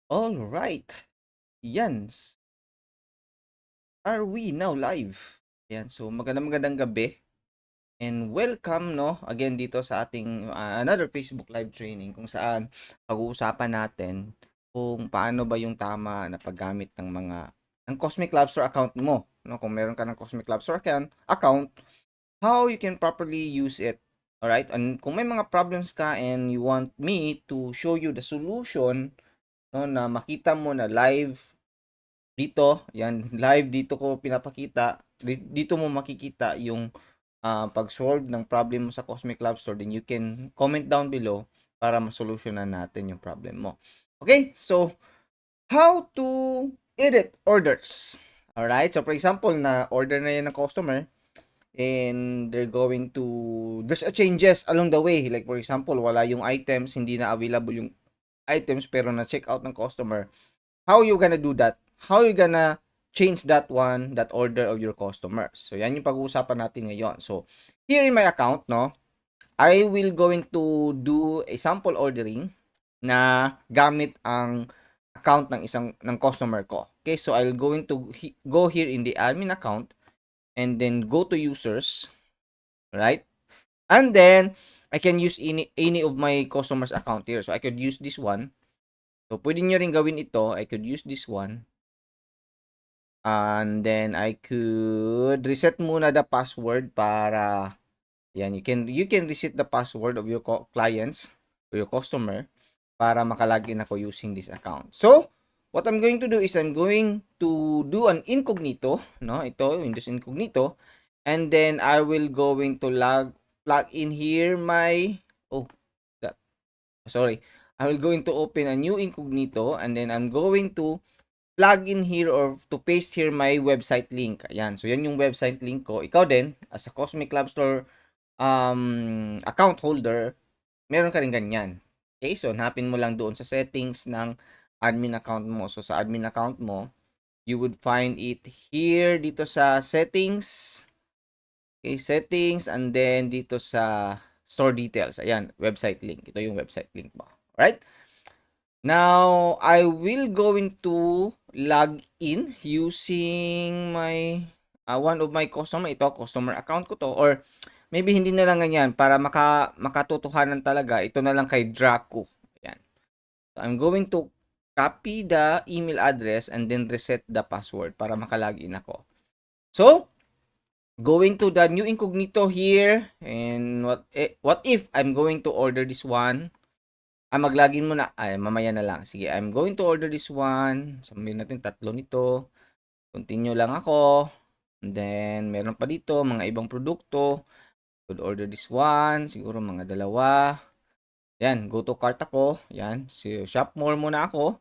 All right. Yan. Are we now live? Yan. So, magandang gabi. And welcome, no, again dito sa ating another Facebook live training kung saan pag-uusapan natin kung paano ba yung tama na paggamit ng Cosmic Labster account mo. No? Kung meron ka ng Cosmic Labster account, how you can properly use it. Alright? And kung may mga problems ka and you want me to show you the solution, no, na makita mo na live dito, yan, live dito ko pinapakita, dito mo makikita yung pag-solve ng problem mo sa Cosmic Lab Store, then you can comment down below para masolusyonan natin yung problem mo. Okay, so how to edit orders. Alright, so for example, na order na yan ng customer and there's a changes along the way. Like for example, wala yung items, hindi na available yung items pero na-check out ng customer. How you gonna do that? How you gonna change that order of your customers? So, yan yung pag-uusapan natin ngayon. So, here in my account, no, I will going to do a sample ordering na gamit ang account ng customer ko. Okay, so I'll going to go here in the admin account and then go to users, right? And then I can use any of my customers account here. So I could use this one. So pwede nyo rin gawin ito. I could use this one. And then I could reset muna the password para yan, you can reset the password of your clients or your customer para makalagin ako using this account. So, what I'm going to do is I'm going to do an incognito, no? Ito, Windows Incognito, and then I will going to plug in here my sorry. I will going to open a new incognito and then I'm going to plug in here or to paste here my website link. Ayan. So, yan yung website link ko. Ikaw din, as a Cosmic Lab Store account holder, meron ka rin ganyan. Okay? So, hanapin mo lang doon sa settings ng admin account mo. So, sa admin account mo, you would find it here dito sa settings. Okay, settings and then dito sa store details. Ayan, website link. Ito yung website link mo. Alright? Now, I will going to log in using my one of my customer. Ito, customer account ko to. Or maybe hindi na lang ganyan para makatotohanan talaga. Ito na lang kay Draco. Ayan. So, I'm going to copy the email address and then reset the password para makalagin ako. So, going to the new incognito here. And what if I'm going to order this one? Maglagin muna. Mamaya na lang. Sige, I'm going to order this one. Sabihin natin, 3 nito. Continue lang ako. And then, meron pa dito, mga ibang produkto. Could order this one. Siguro mga 2. Yan, go to cart ako. Yan, so, shop more muna ako.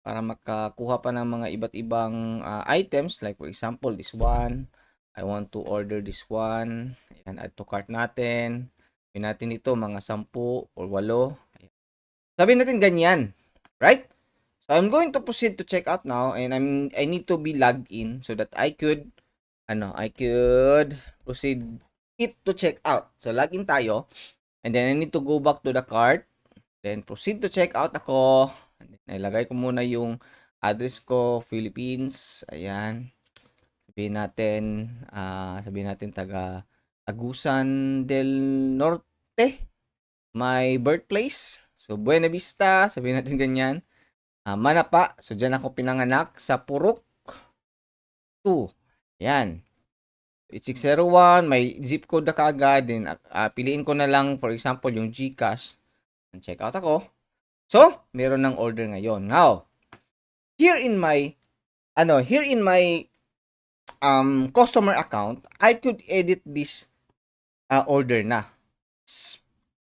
Para makakuha pa ng mga iba't ibang items. Like for example, this one. I want to order this one. Yan, add to cart natin. Sabihin natin ito, mga 10 or 8. Sabihin natin ganyan, right? So I'm going to proceed to check out now and I need to be logged in so that I could proceed it to check out. So login tayo and then I need to go back to the cart. Then proceed to check out ako. And then, ilagay ko muna yung address ko, Philippines. Ayan. Sabihin natin taga Agusan del Norte, my birthplace. So, Buena Vista, sabihin natin ganyan. Manapa, so dyan ako pinanganak sa Purok 2. Yan. 8601, may zip code na kaagad. Then, piliin ko na lang, for example, yung GCash. Check out ako. So, meron ng order ngayon. Now, here in my customer account, I could edit this order na.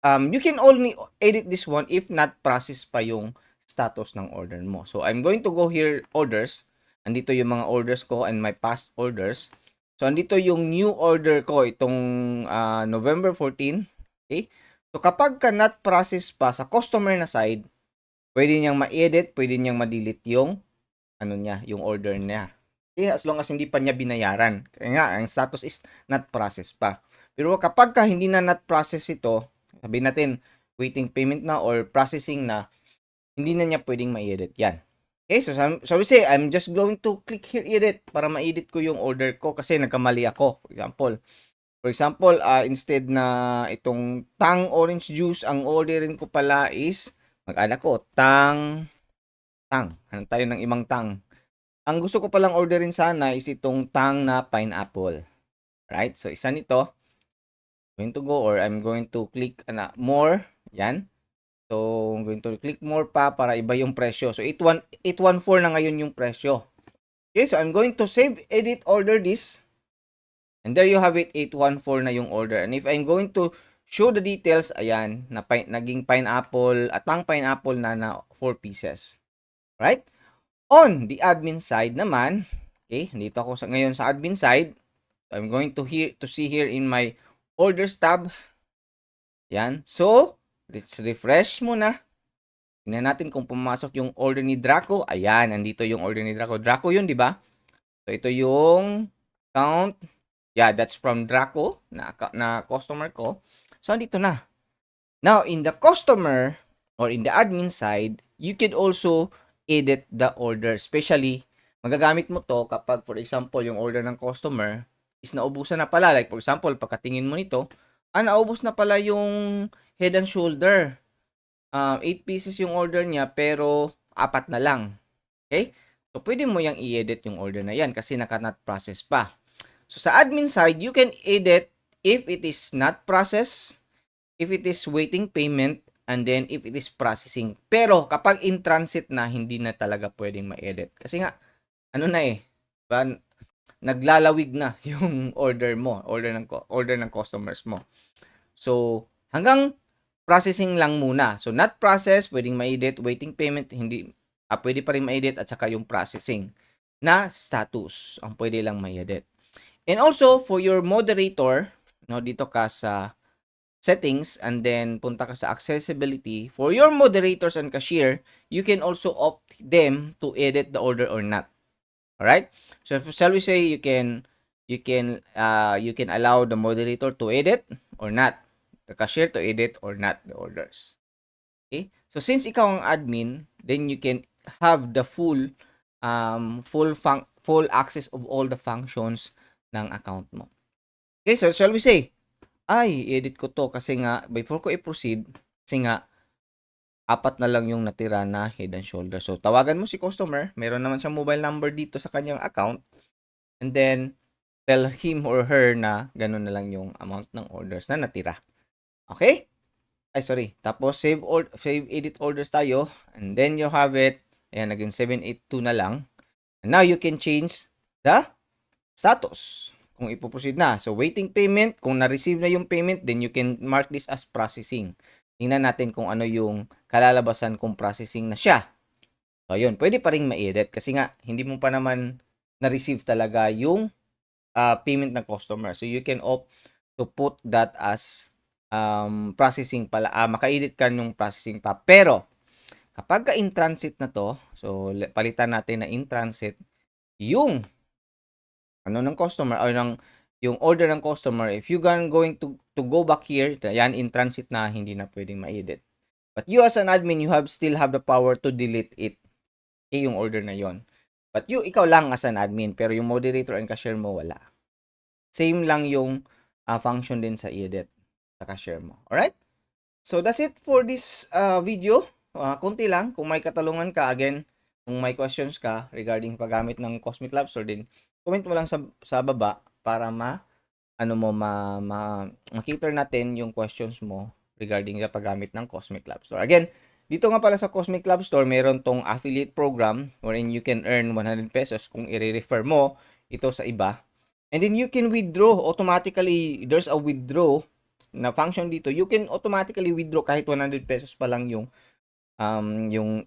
You can only edit this one if not process pa yung status ng order mo. So, I'm going to go here, orders. Andito yung mga orders ko and my past orders. So, andito yung new order ko, itong November 14. Okay? So, kapag ka not process pa sa customer na side, pwede niyang ma-edit, pwede niyang ma-delete yung yung order niya. Okay? As long as hindi pa niya binayaran. Kaya nga, ang status is not process pa. Pero kapag ka hindi na not process ito, sabihin natin, waiting payment na or processing na, hindi na niya pwedeng ma-edit yan. Okay, so we say, I'm just going to click here, edit, para ma-edit ko yung order ko kasi nagkamali ako. For example, instead na itong Tang Orange Juice, ang orderin ko pala is, mag-add ako, Tang, hanap tayo ng ibang Tang. Ang gusto ko palang orderin sana is itong Tang na pineapple. Right? So, isa nito, going to go or I'm going to click more. Yan. So, I'm going to click more para iba yung presyo. So, 814 na ngayon yung presyo. Okay, so I'm going to save, edit, order this. And there you have it, 814 na yung order. And if I'm going to show the details, ayan, naging pineapple, Tang pineapple na 4 pieces. Right? On the admin side naman, okay, dito ako ngayon sa admin side. So, I'm going to see here in my orders tab. Yan. So, let's refresh muna. Tingnan natin kung pumasok yung order ni Draco. Ayan, nandito yung order ni Draco. Draco yun, di ba? So, ito yung account. Yeah, that's from Draco na customer ko. So, nandito na. Now, in the customer or in the admin side, you can also edit the order. Especially, magagamit mo to kapag, for example, yung order ng customer is naubusan na pala. Like, for example, pagkatingin mo nito, naubos na pala yung head and shoulder. 8 pieces yung order niya, pero 4 na lang. Okay? So, pwede mo yung i-edit yung order na yan kasi naka-not process pa. So, sa admin side, you can edit if it is not processed, if it is waiting payment, and then if it is processing. Pero, kapag in transit na, hindi na talaga pwedeng ma-edit. Kasi nga, ano na eh, diba? Naglalawig na yung order mo, order ng customers mo. So, hanggang processing lang muna. So, not process, pwedeng ma-edit. Waiting payment, hindi, pwede pa rin ma-edit. At saka yung processing na status, ang pwede lang ma-edit. And also, for your moderator, no, dito ka sa settings and then punta ka sa accessibility. For your moderators and cashier, you can also opt them to edit the order or not. Alright? So, shall we say you can allow the moderator to edit or not, the cashier to edit or not the orders. Okay? So, since ikaw ang admin, then you can have the full access of all the functions ng account mo. Okay, so shall we say, edit ko to kasi nga, before ko i-proceed, kasi nga, 4 na lang yung natira na head and shoulder. So, tawagan mo si customer, meron naman siyang mobile number dito sa kanyang account, and then, tell him or her na ganun na lang yung amount ng orders na natira. Okay? Tapos, save edit orders tayo, and then you have it, ayan, naging 782 na lang. And now, you can change the status kung ipoproceed na. So, waiting payment, kung na-receive na yung payment, then you can mark this as processing. Tingnan natin kung ano yung kalalabasan kung processing na siya. So, yun, pwede pa rin ma-edit kasi nga, hindi mo pa naman na-receive talaga yung payment ng customer. So, you can opt to put that as processing pala. Maka-edit ka yung processing pa. Pero, kapag ka in transit na to, so, palitan natin na in transit, yung ng customer or yung order ng customer, if you going to go back here, yan in transit na, hindi na pwedeng ma-edit. But you as an admin, you still have the power to delete it. Okay, yung order na yon. But ikaw lang as an admin, pero yung moderator and cashier mo, wala. Same lang yung function din sa edit sa cashier mo. Alright? So, that's it for this video. Kunti lang. Kung may katalungan ka, again, kung may questions ka regarding paggamit ng Cosmic Lab Store din, comment mo lang sa baba para makita natin yung questions mo regarding sa paggamit ng Cosmic Lab Store. Again, dito nga pala sa Cosmic Lab Store, meron tong affiliate program wherein you can earn 100 pesos kung i-refer mo ito sa iba. And then you can withdraw automatically. There's a withdraw na function dito. You can automatically withdraw kahit 100 pesos pa lang yung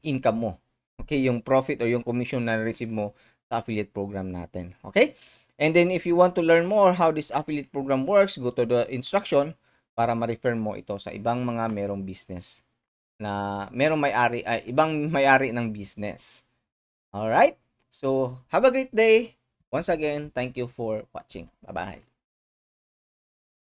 income mo. Okay, yung profit or yung commission na receive mo sa affiliate program natin. Okay? And then if you want to learn more how this affiliate program works, go to the instruction para ma-refer mo ito sa ibang mga merong business na merong ibang may-ari ng business. Alright? So, have a great day. Once again, thank you for watching. Bye-bye.